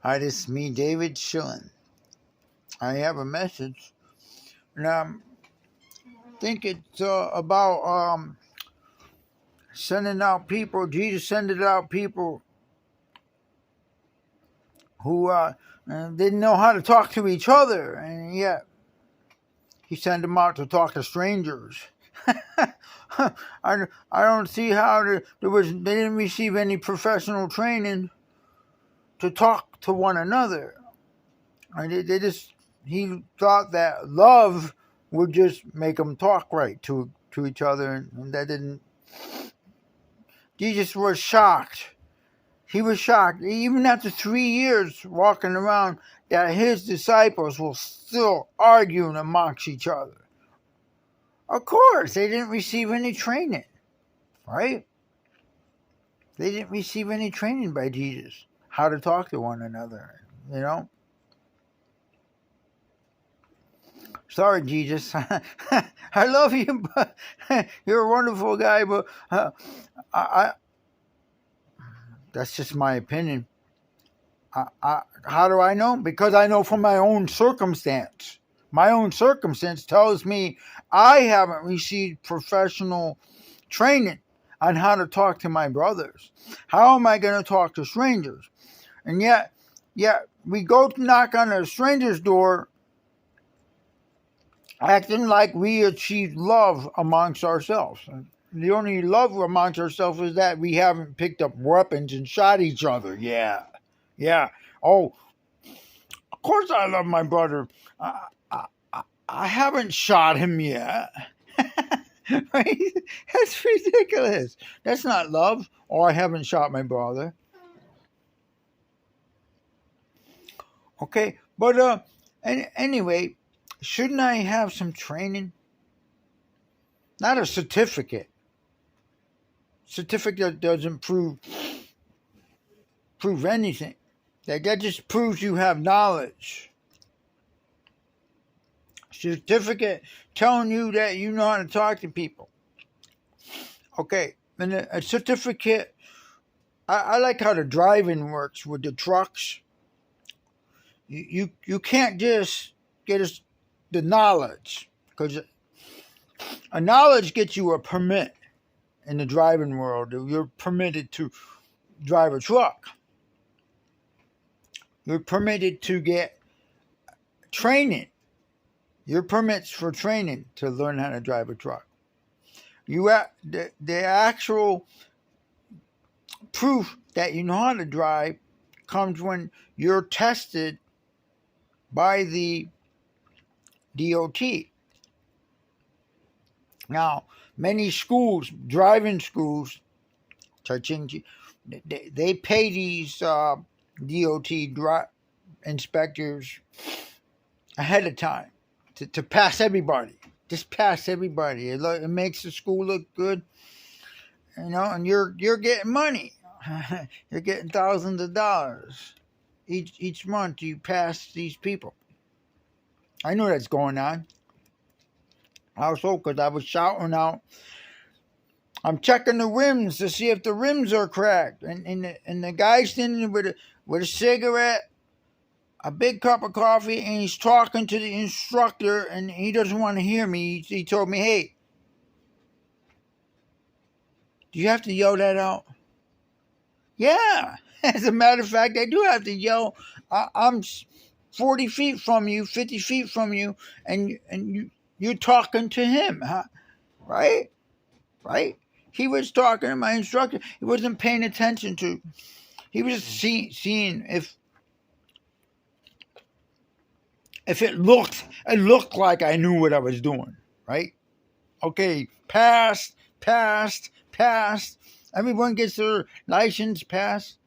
Hi, this is me, David Schillen. I have a message, and I think it's about sending out people. Jesus sending out people who didn't know how to talk to each other, and yet he sent them out to talk to strangers. I don't see how they didn't receive any professional training to talk to one another. He thought that love would just make them talk right to each other, and that didn't. Jesus was shocked. He was shocked, even after 3 years walking around, that his disciples were still arguing amongst each other. Of course, they didn't receive any training, right? They didn't receive any training by Jesus, how to talk to one another, you know? Sorry, Jesus. I love you, but you're a wonderful guy, but that's just my opinion. How do I know? Because I know from my own circumstance. My own circumstance tells me I haven't received professional training on how to talk to my brothers. How am I going to talk to strangers? And yet we go to knock on a stranger's door acting like we achieved love amongst ourselves. The only love amongst ourselves is that we haven't picked up weapons and shot each other. Yeah. Oh, of course I love my brother. I haven't shot him yet. Right? That's ridiculous. That's not love. Oh, I haven't shot my brother. Okay, but anyway, shouldn't I have some training? Not a certificate. Certificate doesn't prove anything. That just proves you have knowledge. Certificate telling you that you know how to talk to people. Okay, and a certificate, I like how the driving works with the trucks. You can't just get the knowledge, because a knowledge gets you a permit in the driving world. You're permitted to drive a truck. You're permitted to get training. Your permits for training to learn how to drive a truck. The actual proof that you know how to drive comes when you're tested by the DOT. Now, many schools, driving schools, they pay these DOT inspectors ahead of time to pass everybody. Just pass everybody. It makes the school look good, you know, and you're getting money. You're getting thousands of dollars each month. You pass these people. I know that's going on. Also, because I was shouting out, I'm checking the rims to see if the rims are cracked, and the guy's standing with a cigarette, a big cup of coffee, and he's talking to the instructor, and he doesn't want to hear me. He told me, "Hey, do you have to yell that out?" Yeah, as a matter of fact, I do have to yell. I'm 40 feet from you, 50 feet from you, and you're talking to him, huh? Right? He was talking to my instructor. He wasn't paying attention to. He was seeing if it looked like I knew what I was doing, right? Okay, passed. Everyone gets their license passed.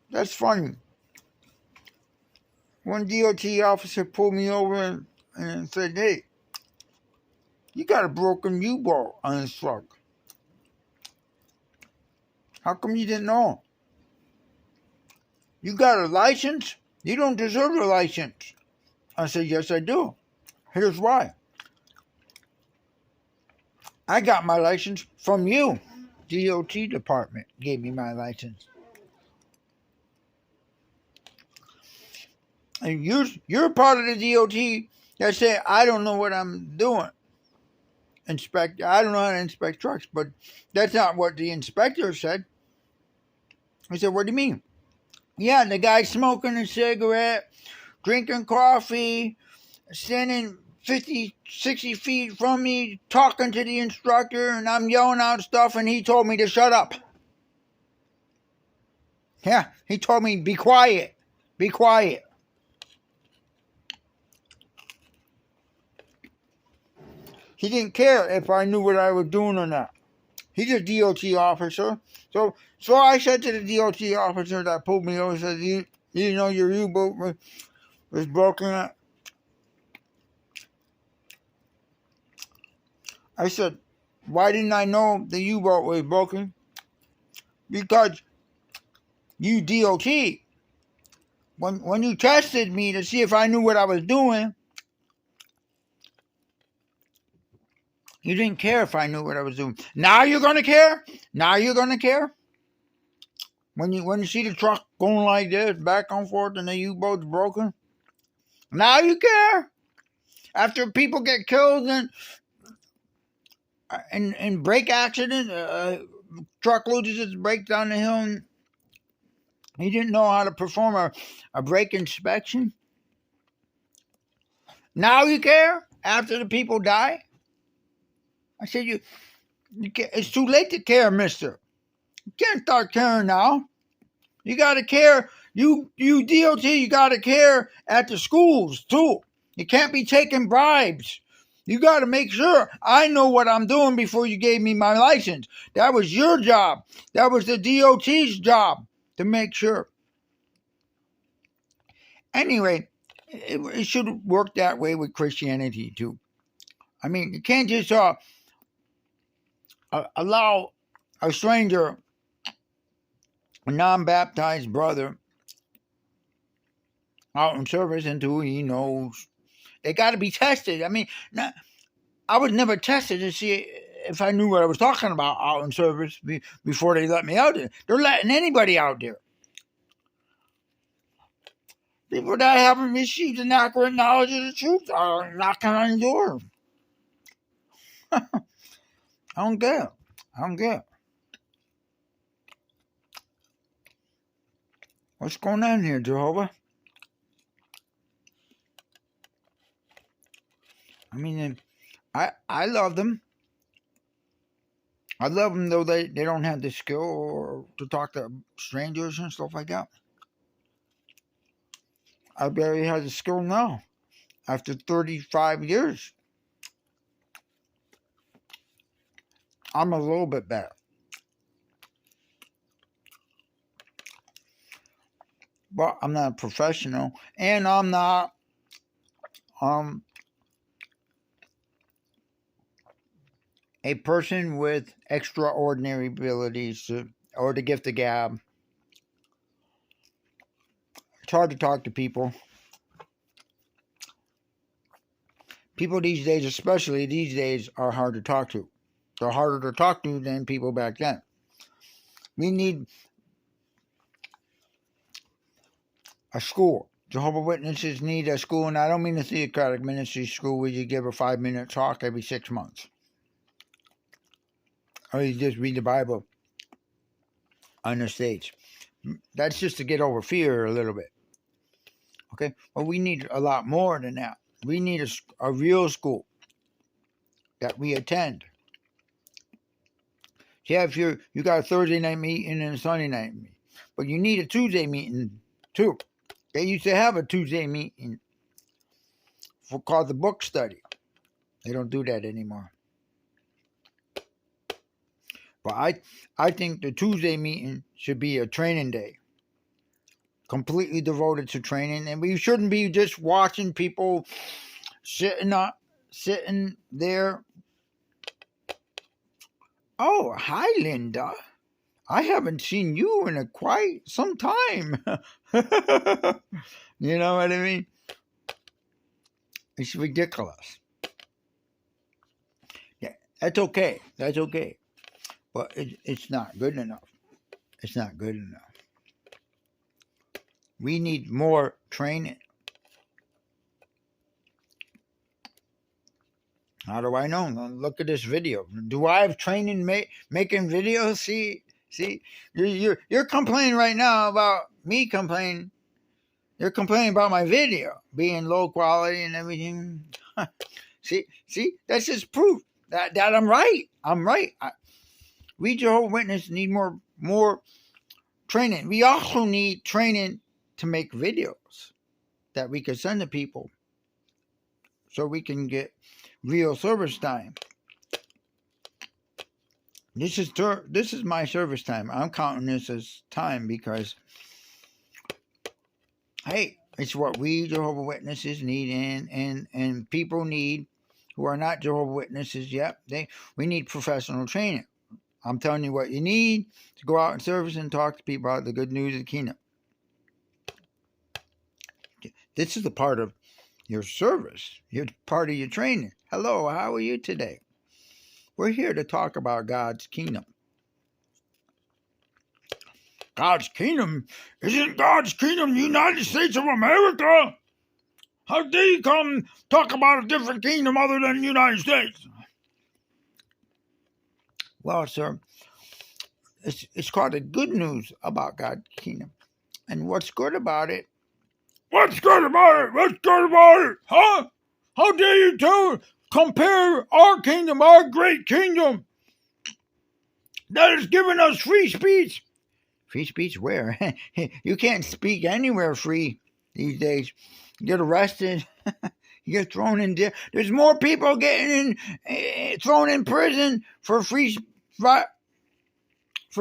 That's funny. One DOT officer pulled me over and said, "Hey, you got a broken U-bolt on this truck. How come you didn't know? You got a license? You don't deserve a license." I said, "Yes, I do. Here's why. I got my license from you. DOT department gave me my license. And you're part of the DOT that say I don't know what I'm doing. Inspector, I don't know how to inspect trucks, but that's not what the inspector said. I said, what do you mean? Yeah, the guy smoking a cigarette, drinking coffee, standing 50, 60 feet from me, talking to the instructor, and I'm yelling out stuff, and he told me to shut up. Yeah, he told me, be quiet. Be quiet. He didn't care if I knew what I was doing or not. He's a DOT officer. So I said to the DOT officer that pulled me over, said, you know your U-boat was broken. I said, why didn't I know the U-boat was broken? Because you DOT, when you tested me to see if I knew what I was doing, you didn't care if I knew what I was doing. Now you're going to care? Now you're going to care? When you see the truck going like this, back and forth, and the U-boat's broken? Now you care? After people get killed in brake accident, truck loses its brake down the hill, and he didn't know how to perform a brake inspection? Now you care? After the people die? I said, it's too late to care, mister. You can't start caring now. You got to care. You DOT, you got to care at the schools, too. You can't be taking bribes. You got to make sure I know what I'm doing before you gave me my license. That was your job. That was the DOT's job to make sure. Anyway, it should work that way with Christianity, too. I mean, you can't just allow a stranger, a non-baptized brother, out in service until he knows. They got to be tested. I mean, I was never tested to see if I knew what I was talking about out in service before they let me out there. They're letting anybody out there. People that haven't received an accurate knowledge of the truth are knocking on the door. I don't get it. What's going on here, Jehovah? I mean, I love them. I love them, though they don't have the skill or to talk to strangers and stuff like that. I barely have the skill now, after 35 years. I'm a little bit better. But I'm not a professional, and I'm not a person with extraordinary abilities or the gift of gab. It's hard to talk to people. People these days, especially these days, are hard to talk to. They're harder to talk to than people back then. We need a school. Jehovah's Witnesses need a school, and I don't mean a theocratic ministry school where you give a 5-minute talk every 6 months. Or you just read the Bible on the stage. That's just to get over fear a little bit. Okay? But we need a lot more than that. We need a real school that we attend. Yeah, if you got a Thursday night meeting and a Sunday night meeting. But you need a Tuesday meeting, too. They used to have a Tuesday meeting called the book study. They don't do that anymore. But I think the Tuesday meeting should be a training day. Completely devoted to training. And we shouldn't be just watching people sitting there. Oh, hi, Linda. I haven't seen you in quite some time. You know what I mean? It's ridiculous. Yeah. That's okay. That's okay. But it's not good enough. It's not good enough. We need more training. How do I know? Look at this video. Do I have training making videos? See, you're complaining right now about me complaining. You're complaining about my video being low quality and everything. see, that's just proof that I'm right. I'm right. We Jehovah's Witnesses need more training. We also need training to make videos that we can send to people so we can get real service time. This is my service time. I'm counting this as time because, hey, it's what we Jehovah's Witnesses need and people need who are not Jehovah's Witnesses yet. We need professional training. I'm telling you what you need to go out and service and talk to people about the good news of the kingdom. This is a part of your service. You're part of your training. Hello, how are you today? We're here to talk about God's kingdom. God's kingdom? Isn't God's kingdom the United States of America? How dare you come talk about a different kingdom other than the United States? Well, sir, it's called the good news about God's kingdom. And what's good about it? What's good about it? What's good about it? Huh? How dare you compare our kingdom, our great kingdom, that has given us free speech? Free speech where? You can't speak anywhere free these days. You get arrested. You get thrown in jail. There's more people getting thrown in prison for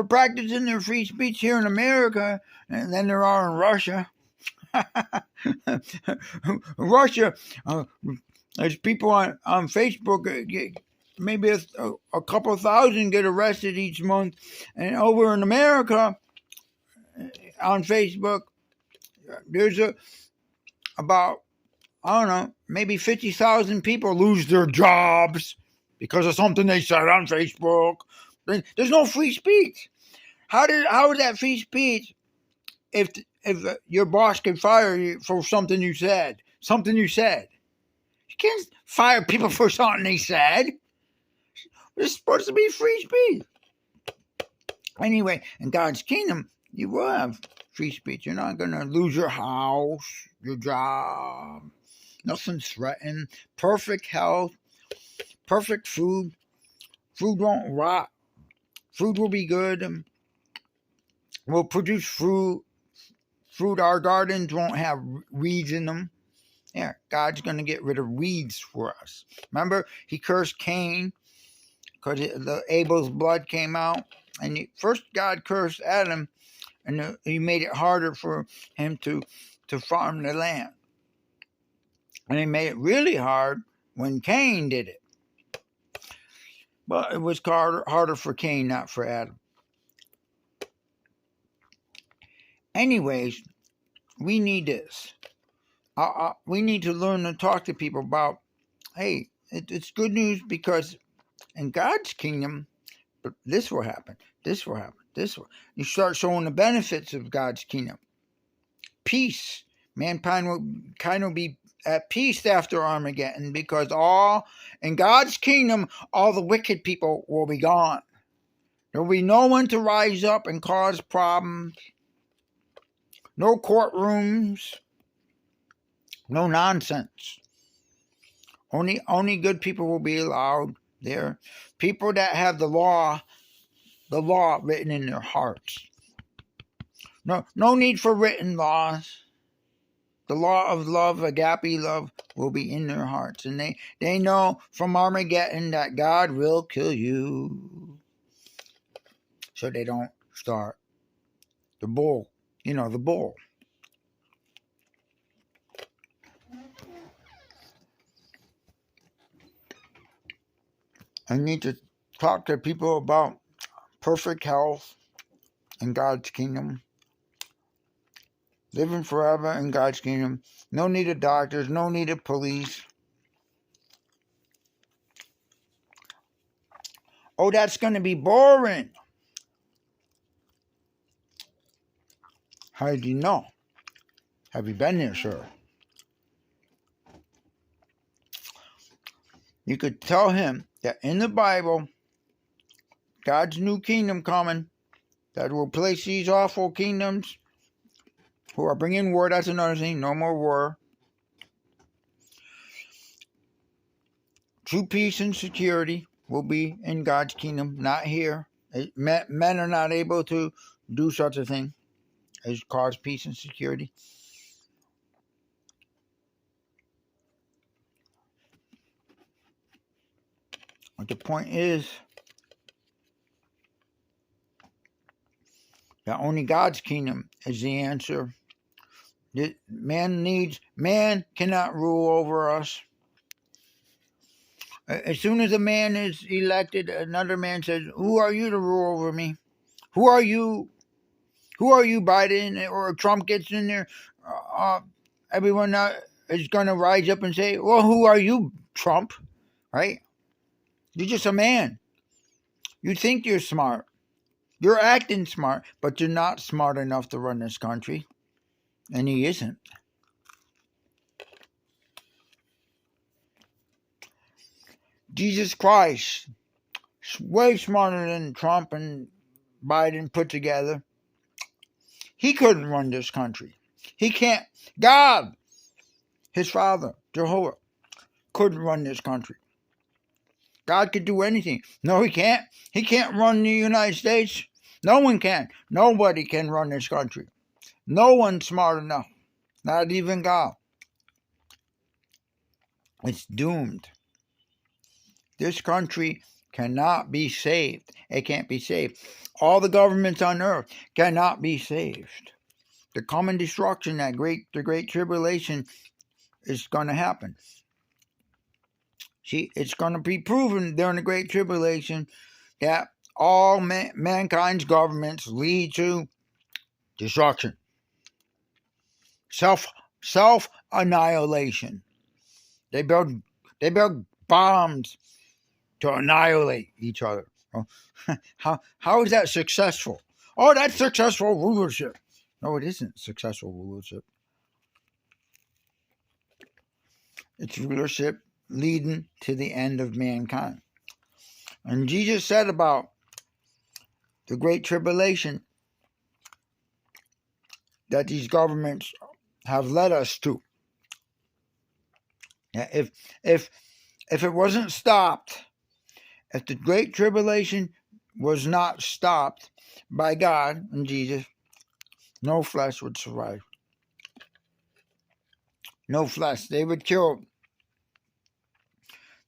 practicing their free speech here in America than there are in Russia. Russia, there's people on Facebook, maybe a couple thousand get arrested each month. And over in America, on Facebook, there's about, I don't know, maybe 50,000 people lose their jobs because of something they said on Facebook. There's no free speech. How is that free speech if your boss can fire you for something you said? Something you said. You can't fire people for something they said. It's supposed to be free speech. Anyway, in God's kingdom, you will have free speech. You're not going to lose your house, your job. Nothing's threatened. Perfect health. Perfect food. Food won't rot. Food will be good. We'll produce fruit. Our gardens won't have weeds in them. Yeah, God's going to get rid of weeds for us. Remember, he cursed Cain because Abel's blood came out. And first God cursed Adam, and he made it harder for him to farm the land. And he made it really hard when Cain did it. But it was harder for Cain, not for Adam. Anyways, we need this. We need to learn to talk to people about, hey, it's good news because in God's kingdom, this will happen. This will happen. This will. You start showing the benefits of God's kingdom. Peace. Mankind will be at peace after Armageddon because in God's kingdom, all the wicked people will be gone. There will be no one to rise up and cause problems. No courtrooms. No nonsense. Only good people will be allowed there. People that have the law written in their hearts. No need for written laws. The law of love, agape love, will be in their hearts. And they know from Armageddon that God will kill you. So they don't start the bull. The bull. I need to talk to people about perfect health in God's kingdom. Living forever in God's kingdom. No need of doctors, no need of police. Oh, that's going to be boring. How did you know? Have you been there, sir? You could tell him that in the Bible, God's new kingdom coming that will replace these awful kingdoms who are bringing war. That's another thing. No more war. True peace and security will be in God's kingdom, not here. Men are not able to do such a thing as cause peace and security. But the point is that only God's kingdom is the answer. Man cannot rule over us. As soon as a man is elected, another man says, "Who are you to rule over me? Who are you? Who are you, Biden?" Or Trump gets in there. Everyone is going to rise up and say, "Well, who are you, Trump?" Right? You're just a man. You think you're smart. You're acting smart, but you're not smart enough to run this country. And he isn't. Jesus Christ, way smarter than Trump and Biden put together. He couldn't run this country. He can't. God, his father, Jehovah, couldn't run this country. God could do anything. No, he can't. He can't run the United States. No one can. Nobody can run this country. No one's smart enough. Not even God. It's doomed. This country cannot be saved. It can't be saved. All the governments on earth cannot be saved. The common destruction, the great tribulation is going to happen. See, it's going to be proven during the great tribulation that all mankind's governments lead to destruction. Self-annihilation. They build bombs to annihilate each other. How is that successful? Oh, that's successful rulership. No, it isn't successful rulership. It's rulership leading to the end of mankind. And Jesus said about the Great Tribulation that these governments have led us to. If it wasn't stopped, if the Great Tribulation was not stopped by God and Jesus, no flesh would survive. No flesh. They would kill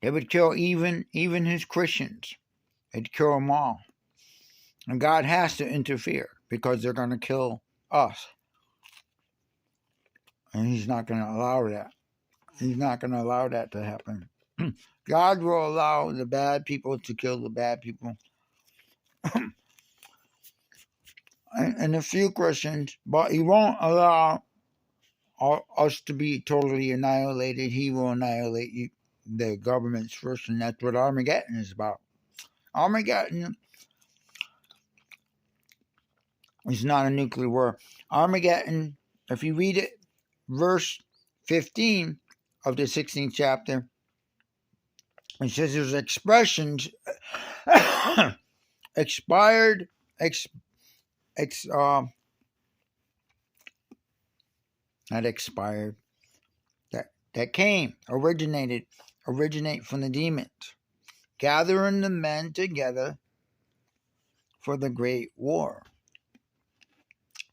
even his Christians. They'd kill them all. And God has to interfere because they're going to kill us. And he's not going to allow that. He's not going to allow that to happen. God will allow the bad people to kill the bad people. And a few Christians, but he won't allow us to be totally annihilated. He will annihilate the governments first, and that's what Armageddon is about. Armageddon is not a nuclear war. Armageddon, if you read it, verse 15 of the 16th chapter, it says there's expressions expired, not expired, that originate from the demons, gathering the men together for the great war.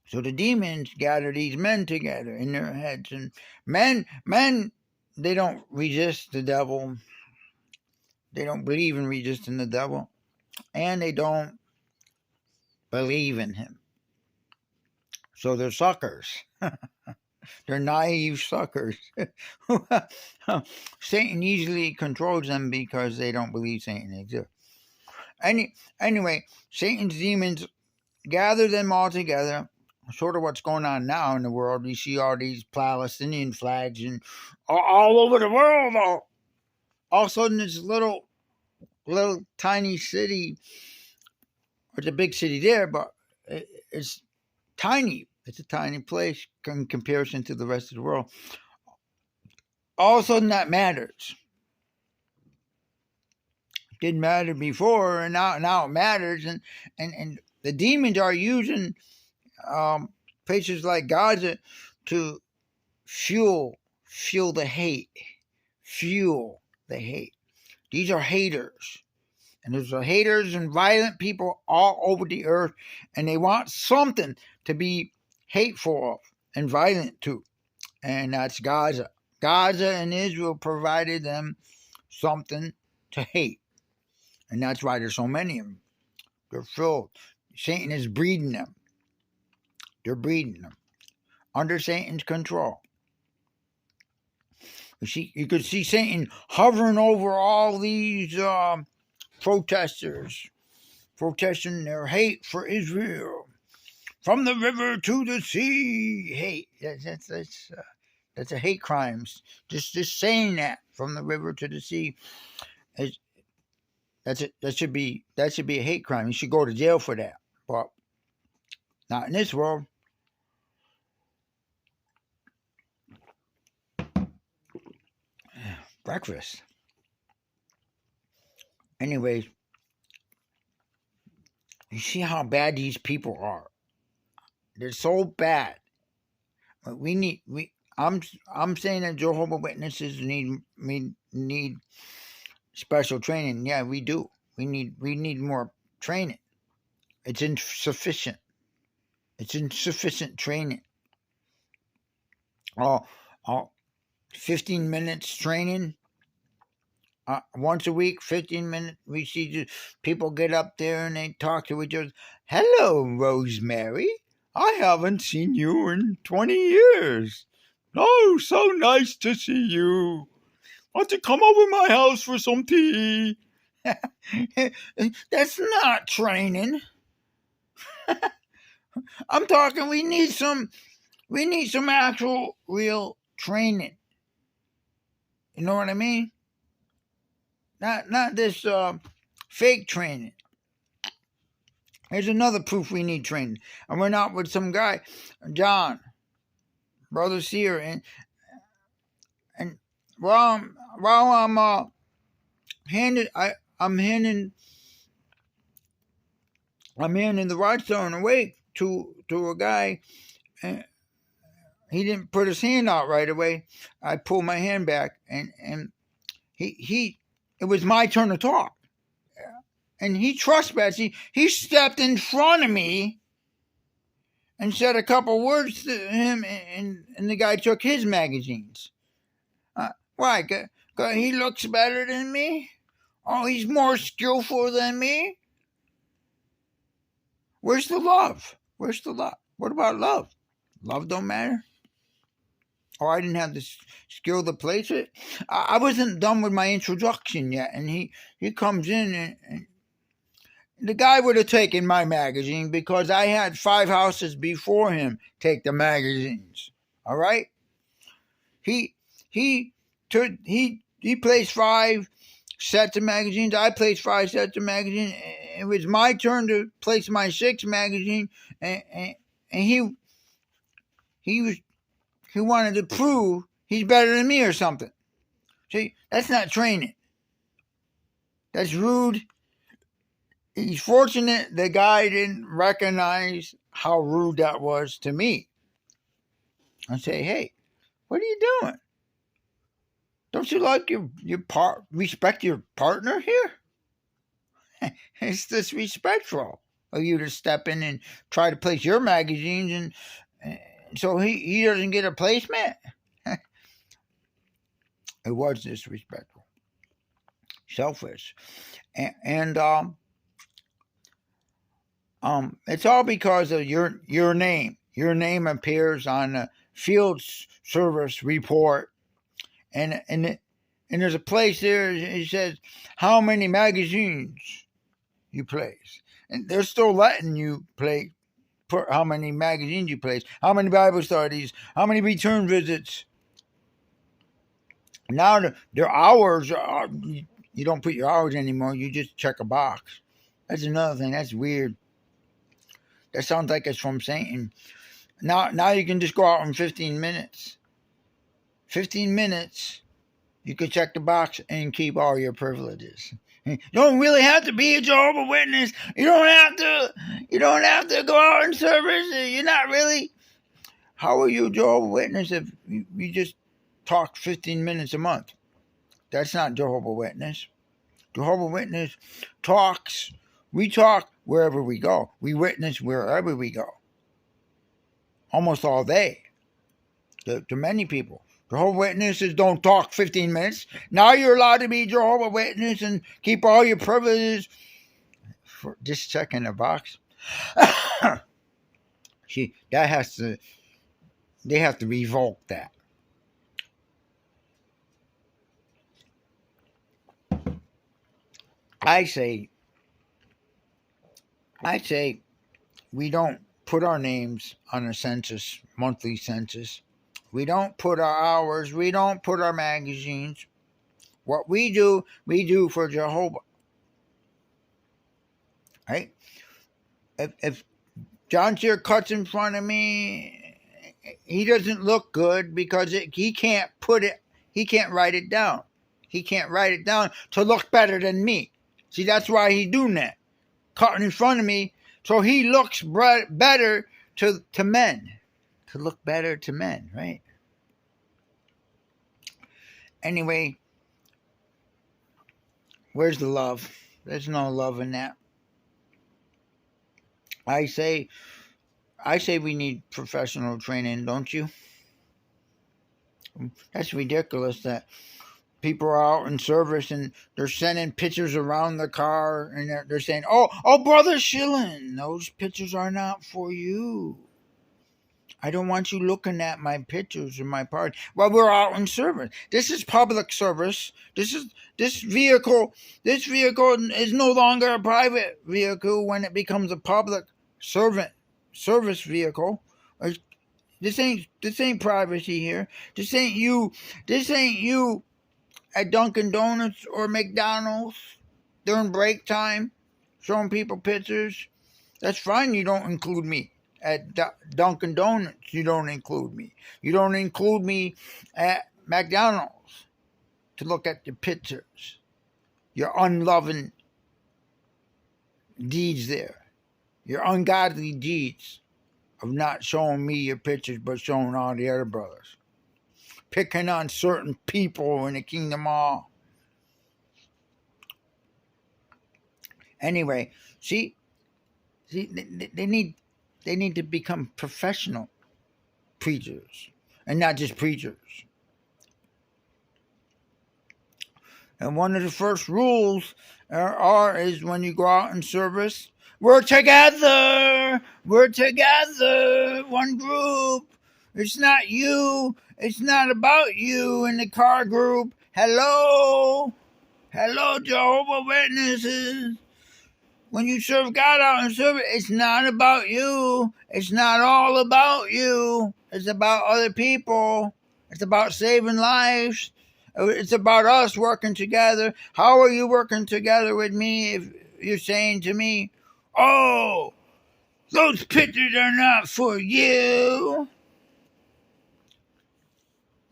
So the demons gather these men together in their heads, and men, they don't resist the devil. They don't believe in resisting the devil, and they don't believe in him. So they're suckers. They're naive suckers. Satan easily controls them because they don't believe Satan exists. Anyway, Satan's demons gather them all together. Sort of what's going on now in the world. You see all these Palestinian flags and all over the world. All of a sudden, this little tiny city. It's a big city there, but it's tiny. It's a tiny place in comparison to the rest of the world. All of a sudden, that matters. Didn't matter before, and now it matters. And the demons are using places like Gaza to fuel the hate. Fuel the hate. These are haters. And there's haters and violent people all over the earth, and they want something to be hateful of and violent to. And that's Gaza. Gaza and Israel provided them something to hate. And that's why there's so many of them. They're filled. Satan is breeding them. They're breeding them. Under Satan's control. You could see Satan hovering over all these protesters, protesting their hate for Israel. From the river to the sea. Hate. That's a hate crime. Just saying that. From the river to the sea. That should be a hate crime. You should go to jail for that. But not in this world. Breakfast. Anyways, you see how bad these people are. They're so bad. I'm saying that Jehovah's Witnesses need special training. Yeah, we do. We need more training. It's insufficient. It's insufficient training. 15 minutes training once a week, 15 minutes. We see people get up there and they talk to each other. Hello, Rosemary. I haven't seen you in 20 years. Oh, so nice to see you. Want to come over my house for some tea? That's not training. I'm talking we need some actual real training. You know what I mean? Not this fake training. Here's another proof we need training. I went out with some guy, John, Brother Seer, and while I'm handing the Rhinestone away to a guy, and he didn't put his hand out right away. I pulled my hand back, and it was my turn to talk. And he trespassed. He stepped in front of me and said a couple words to him, and the guy took his magazines. Why? He looks better than me? Oh, he's more skillful than me? Where's the love? Where's the love? What about love? Love don't matter? Oh, I didn't have the skill to place it? I wasn't done with my introduction yet, and he comes in and the guy would have taken my magazine because I had 5 houses before him take the magazines. All right? He placed 5 sets of magazines. I placed 5 sets of magazines. It was my turn to place my 6th magazine, and he wanted to prove he's better than me or something. See, that's not training. That's rude. He's fortunate the guy didn't recognize how rude that was to me. I say, hey, what are you doing? Don't you like respect your partner here? It's disrespectful of you to step in and try to place your magazines, and so he doesn't get a placement. It was disrespectful, selfish, and it's all because of your name. Your name appears on the field service report, and there's a place there. It says how many magazines you place, and they're still letting you put how many magazines you place, how many Bible studies, how many return visits. Now their hours are. You don't put your hours anymore. You just check a box. That's another thing. That's weird. That sounds like it's from Satan. Now you can just go out in 15 minutes. 15 minutes, you can check the box and keep all your privileges. You don't really have to be a Jehovah's Witness. You don't have to go out in service. You're not really. How are you a Jehovah's Witness if you just talk 15 minutes a month? That's not Jehovah's Witness. Jehovah's Witness talks. We talk wherever we go. We witness wherever we go. Almost all day. To many people. Jehovah's Witnesses don't talk 15 minutes. Now you're allowed to be Jehovah's Witness and keep all your privileges for just checking a box. See, they have to revoke that. I say we don't put our names on a census, monthly census. We don't put our hours. We don't put our magazines. What we do for Jehovah. Right? If John Sear cuts in front of me, he doesn't look good because he can't write it down. He can't write it down to look better than me. See, that's why he's doing that. Cutting in front of me so he looks better to men. To look better to men, right? Anyway, where's the love? There's no love in that. I say we need professional training, don't you? That's ridiculous that people are out in service and they're sending pictures around the car and they're saying, oh, Brother Schillen, those pictures are not for you. I don't want you looking at my pictures in my party. Well, we're out in service. This is public service. This vehicle is no longer a private vehicle when it becomes a public service vehicle. This ain't privacy here. This ain't you at Dunkin' Donuts or McDonald's during break time showing people pictures. That's fine. You don't include me. At Dunkin' Donuts, you don't include me. You don't include me at McDonald's to look at the pictures. Your unloving deeds there. Your ungodly deeds of not showing me your pictures but showing all the other brothers. Picking on certain people in the Kingdom Hall. Anyway, see, they need to become professional preachers and not just preachers. And one of the first rules is when you go out in service, we're together, one group. It's not you. It's not about you in the car group. Hello, Jehovah's Witnesses. When you serve God out in service, it's not about you. It's not all about you. It's about other people. It's about saving lives. It's about us working together. How are you working together with me if you're saying to me, oh, those pictures are not for you?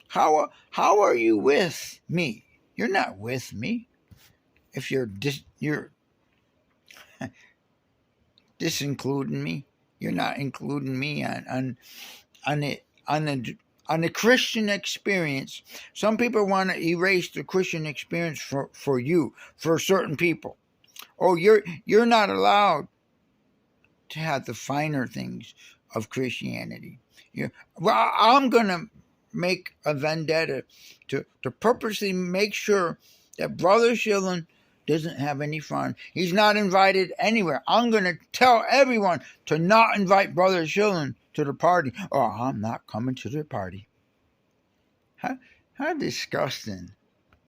How are you with me? You're not with me. If you're disincluding me. You're not including me on the Christian experience. Some people want to erase the Christian experience for you, for certain people. Oh, you're not allowed to have the finer things of Christianity. Well, I'm gonna make a vendetta to purposely make sure that Brother Schillen doesn't have any fun. He's not invited anywhere. I'm going to tell everyone to not invite Brother Schillen to the party. Oh, I'm not coming to the party. How disgusting.